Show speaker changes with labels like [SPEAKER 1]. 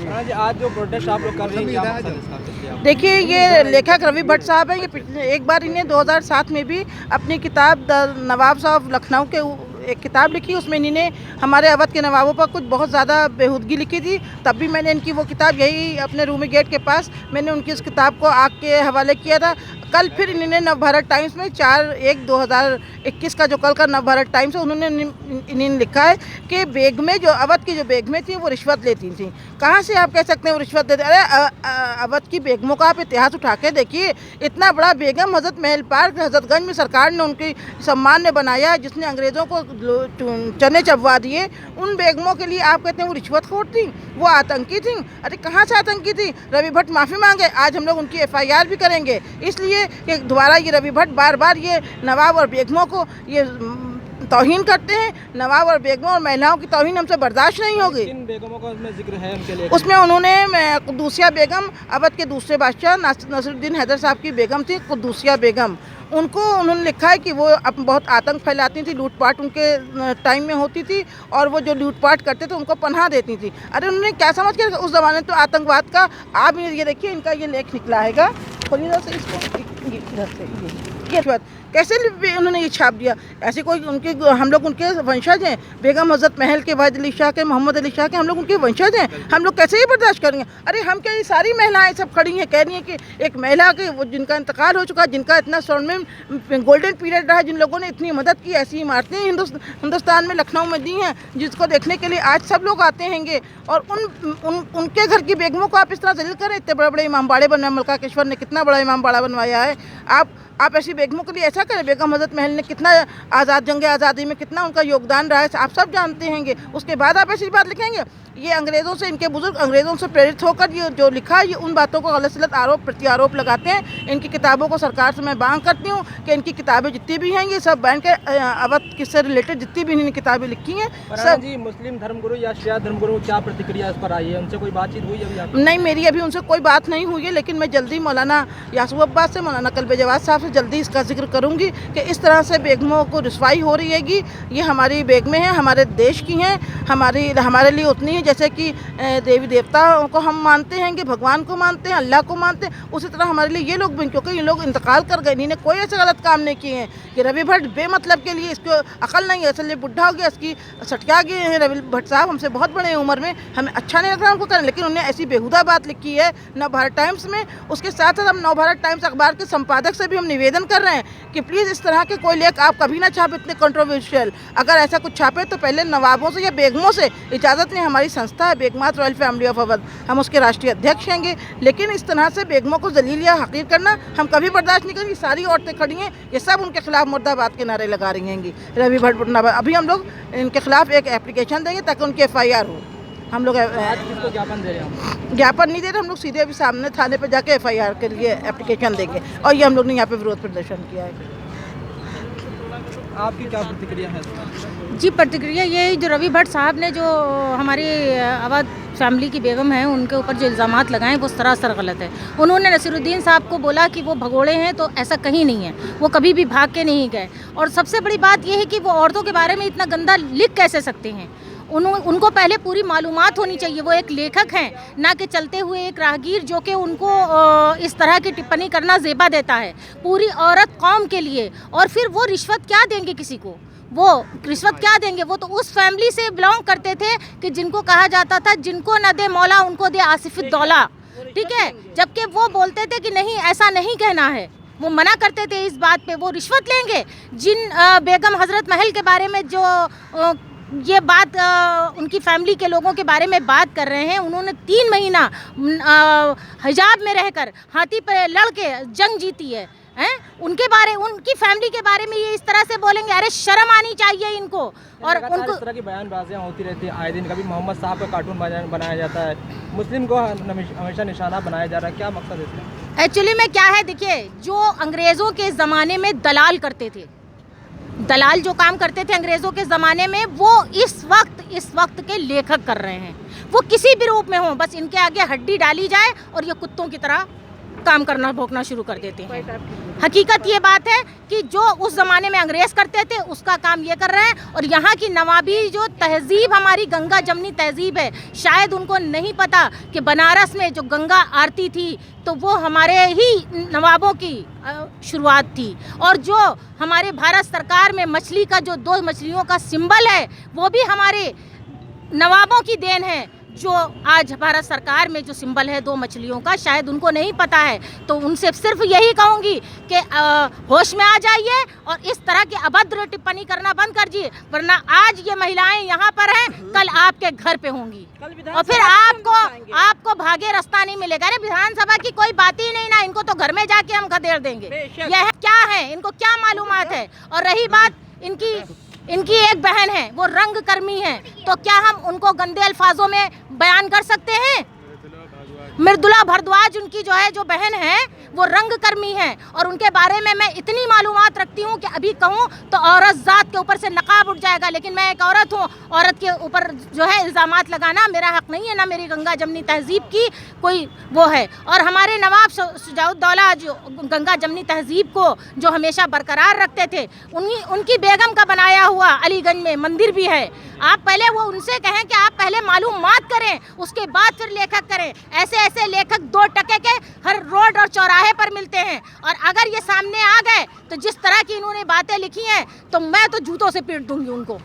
[SPEAKER 1] जी, आज जो प्रोटेस्ट आप लोग कर रहे हैं, क्या मकसद है इसका?
[SPEAKER 2] देखिए, ये लेखक रवि भट्ट साहब हैं। ये पिछले एक बार इन्हें 2007 में भी अपनी किताब द नवाब साहब लखनऊ के एक किताब लिखी। उसमें इन्होंने हमारे अवध के नवाबों पर कुछ बहुत ज़्यादा बेहूदगी लिखी थी। तब भी मैंने इनकी वो किताब यही अपने रूमी गेट के पास मैंने उनकी उस किताब को आग के हवाले किया था। कल फिर इन्होंने नवभारत टाइम्स में 4/1/2021 का जो कल का नवभारत टाइम्स है, इन्होंने लिखा है कि बेगमें जो अवध की जो बेगमें थी वो रिश्वत लेती थी। कहाँ से आप कह सकते हैं वो रिश्वत देते? अरे अवध की बेगमों का आप इतिहास उठा के देखिए। इतना बड़ा बेगम हज़रत महल पार्क हज़रतगंज में सरकार ने उनके सम्मान में बनाया है, जिसने अंग्रेज़ों को चने चबवा दिए। उन बेगमों के लिए आप कहते हैं वो रिश्वतखोर थी, वो आतंकी थी? अरे कहाँ से आतंकी थी? रवि भट्ट माफ़ी मांगे। आज हम लोग उनकी FIR भी करेंगे, इसलिए कि दोबारा ये रवि भट्ट बार बार ये नवाब और बेगमों को ये तौहीन करते हैं। नवाब और बेगमों और महिलाओं की तौहीन हमसे बर्दाश्त नहीं होगी।
[SPEAKER 1] किन बेगमों का उसमें जिक्र है उनके लिए?
[SPEAKER 2] उसमें उन्होंने कुद्दूसिया बेगम, अवध के दूसरे बादशाह नसीरुद्दीन हैदर साहब की बेगम थी कुद्दूसिया बेगम। उनको उन्होंने लिखा है कि वो बहुत आतंक फैलाती थी, लूटपाट उनके टाइम में होती थी और वो जो लूटपाट करते थे उनको पनाह देती थी। अरे उन्होंने क्या समझ के उस ज़माने तो आतंकवाद का आप ये देखिए, इनका ये लेख निकला हैगा। खोलिए इधर से इसको, इधर से ये कैसे उन्होंने ये छाप दिया? ऐसे कोई उनके हम लोग उनके वंशज हैं। बेगम हज़रत महल के वाहिद अली शाह के, मोहम्मद अली शाह के हम लोग उनके वंशज हैं। हम लोग कैसे ही बर्दाश्त करेंगे? अरे हम क्या, ये सारी महिलाएं सब खड़ी हैं कह रही हैं कि एक महिला के वो जिनका इंतकाल हो चुका, जिनका इतना स्वर्णिम गोल्डन पीरियड रहा, जिन लोगों ने इतनी मदद की, ऐसी इमारतें हिंदुस्तान में लखनऊ में दी हैं जिसको देखने के लिए आज सब लोग आते हैंगे। और उनके घर की बेगमों को आप इस तरह जलील करें। इतने बड़े बड़े इमाम बाड़े बनवाए, मलकाकेश्वर ने कितना बड़ा इमाम बाड़ा बनवाया है। आप ऐसी बेगमों के लिए ऐसा करें? बेगम हज़रत महल ने कितना जंग आज़ादी में कितना उनका योगदान रहा है, आप सब जानते हैंगे। उसके बाद आप ऐसी बात लिखेंगे? ये अंग्रेज़ों से, इनके बुजुर्ग अंग्रेज़ों से प्रेरित होकर ये जो लिखा है, ये उन बातों को गलत सलत आरोप प्रत्यारोप लगाते हैं। इनकी किताबों को सरकार से मैं मांग करती हूँ कि इनकी किताबें जितनी भी हैं ये सब बैन के अवध किससे रिलेटेड जितनी भी इन्होंने किताबें लिखी हैं सब।
[SPEAKER 1] जी, मुस्लिम धर्मगुरु या शिया धर्मगुरु क्या प्रतिक्रिया इस पर आई है? उनसे कोई बातचीत हुई अभी आपकी?
[SPEAKER 2] नहीं, मेरी अभी उनसे कोई बात नहीं हुई है, लेकिन मैं जल्दी मौलाना यासूब अब्बास से, मौलाना कल्बे जवाद साहब से जल्दी इसका जिक्र करूँगी कि इस तरह से बेगमों को रुसवाई हो रही हैगी। ये हमारी बेगमें हैं, हमारे देश की हैं, हमारे लिए उतनी है जैसे कि देवी देवताओं को हम मानते हैं, कि भगवान को मानते हैं, अल्लाह को मानते हैं, उसी तरह हमारे लिए ये लोग भी, क्योंकि ये लोग इंतकाल कर गए, इन्होंने कोई ऐसे गलत काम नहीं किए हैं। कि रवि भट्ट बेमतलब के लिए, इसको अकल नहीं है, असल बुढ़ा हो गया, इसकी सटका गए हैं। रवि भट्ट साहब हमसे बहुत बड़े उम्र में, हमें अच्छा नहीं लग रहा उनको करें, लेकिन उन्होंने ऐसी बेहुदा बात लिखी है नवभारत टाइम्स में। उसके साथ साथ हम नवभारत टाइम्स अखबार के संपादक से भी हम निवेदन कर रहे हैं कि प्लीज़ इस तरह के कोई लेख आप कभी ना छापें इतने कंट्रोवर्शियल। अगर ऐसा कुछ छापे तो पहले नवाबों से या बेगमों से इजाज़त लें। हमारी संस्था है बेगमात रॉयल फैमिली ऑफ अवध, हम उसके राष्ट्रीय अध्यक्ष हैंगे, लेकिन इस तरह से बेगमों को जलील या हकीर करना हम कभी बर्दाश्त नहीं करेंगे। सारी औरतें खड़ी हैं, ये सब उनके खिलाफ मुर्दाबाद के नारे लगा रही हैंगी। रवि भट्ट मुर्दाबाद। अभी हम लोग इनके खिलाफ एक एप्लीकेशन देंगे ताकि उनकी FIR हो। हम लोग
[SPEAKER 1] आज किसको ज्ञापन दे रहे हैं?
[SPEAKER 2] ज्ञापन नहीं दे रहे हम लोग, सीधे अभी सामने थाने पर जाके FIR के लिए एप्लीकेशन देंगे। और ये हम लोग ने यहाँ पे विरोध प्रदर्शन किया है।
[SPEAKER 1] आपकी क्या प्रतिक्रिया है?
[SPEAKER 3] जी, प्रतिक्रिया ये है, जो रवि भट्ट साहब ने जो हमारी अवध फैमिली की बेगम है उनके ऊपर जो इल्ज़ामात लगाए वो सरासर गलत है। उन्होंने नसीरुद्दीन साहब को बोला कि वो भगोड़े हैं, तो ऐसा कहीं नहीं है, वो कभी भी भाग के नहीं गए। और सबसे बड़ी बात ये है कि वो औरतों के बारे में इतना गंदा लिख कैसे सकते हैं? उनको पहले पूरी मालूमात होनी चाहिए। वो एक लेखक हैं, ना कि चलते हुए एक राहगीर जो कि उनको इस तरह की टिप्पणी करना ज़ेबा देता है पूरी औरत कौम के लिए। और फिर वो रिश्वत क्या देंगे किसी को? वो रिश्वत क्या देंगे? वो तो उस फैमिली से बिलोंग करते थे कि जिनको कहा जाता था जिनको न दे मौला उनको दे आसिफुद्दौला, ठीक है। जबकि वो बोलते थे कि नहीं, ऐसा नहीं कहना है, वो मना करते थे इस बात पे। वो रिश्वत लेंगे? जिन बेगम हज़रत महल के बारे में जो ये बात उनकी फैमिली के लोगों के बारे में बात कर रहे हैं, उन्होंने 3 महीना हिजाब में रहकर हाथी पे लड़ के जंग जीती है, उनकी फैमिली के बारे में ये इस तरह से बोलेंगे? अरे शर्म आनी चाहिए इनको। और उनको
[SPEAKER 1] इस तरह की बयानबाजियां होती रहती है आए दिन। कभी मोहम्मद साहब का कार्टून बनाया जाता है, मुस्लिम को हमेशा निशाना बनाया जा रहा है, क्या मकसद है इसका?
[SPEAKER 3] एक्चुअली में क्या है, देखिए, जो अंग्रेज़ों के ज़माने में दलाल करते थे, दलाल जो काम करते थे अंग्रेज़ों के ज़माने में, वो इस वक्त के लेखक कर रहे हैं। वो किसी भी रूप में हो, बस इनके आगे हड्डी डाली जाए और ये कुत्तों की तरह काम करना भोगना शुरू कर देते हैं। हकीकत ये बात है कि जो उस ज़माने में अंग्रेज करते थे उसका काम ये कर रहे हैं। और यहाँ की नवाबी जो तहजीब हमारी गंगा जमनी तहजीब है, शायद उनको नहीं पता कि बनारस में जो गंगा आरती थी तो वो हमारे ही नवाबों की शुरुआत थी। और जो हमारे भारत सरकार में मछली का जो 2 मछलियों का सिंबल है वो भी हमारे नवाबों की देन है। जो आज भारत सरकार में जो सिंबल है 2 मछलियों का, शायद उनको नहीं पता है। तो उनसे सिर्फ यही कहूँगी कि होश में आ जाइए और इस तरह की अभद्र टिप्पणी करना बंद करिए, वरना आज ये महिलाएं यहाँ पर हैं, कल आपके घर पे होंगी और फिर आपको भागे रास्ता नहीं मिलेगा। अरे विधानसभा की कोई बात ही नहीं ना, इनको तो घर में जाके हम खदेड़ देंगे। यह क्या है, इनको क्या मालूमात है। और रही बात इनकी एक बहन है वो रंग कर्मी है, तो क्या हम उनको गंदे अल्फाजों में बयान कर सकते हैं? मृदुला भारद्वाज उनकी जो बहन है वो रंग कर्मी है और उनके बारे में मैं इतनी मालूमात रखती हूँ कि अभी कहूँ तो औरत जात के ऊपर से नकाब उठ जाएगा। लेकिन मैं एक औरत हूँ, औरत के ऊपर इल्ज़ामात लगाना मेरा हक नहीं है, ना मेरी गंगा जमनी तहजीब की कोई वो है। और हमारे नवाब शुजाउद्दौला जो गंगा जमनी तहजीब को जो हमेशा बरकरार रखते थे, उनकी बेगम का बनाया हुआ अलीगंज में मंदिर भी है। आप पहले वो उनसे कहें कि आप पहले मालूमात करें, उसके बाद फिर लेखक करें। ऐसे लेखक 2 टके के हर रोड और चौराहे पर मिलते हैं। और अगर ये सामने आ गए तो जिस तरह की इन्होंने बातें लिखी हैं तो मैं तो जूतों से पीट दूंगी उनको।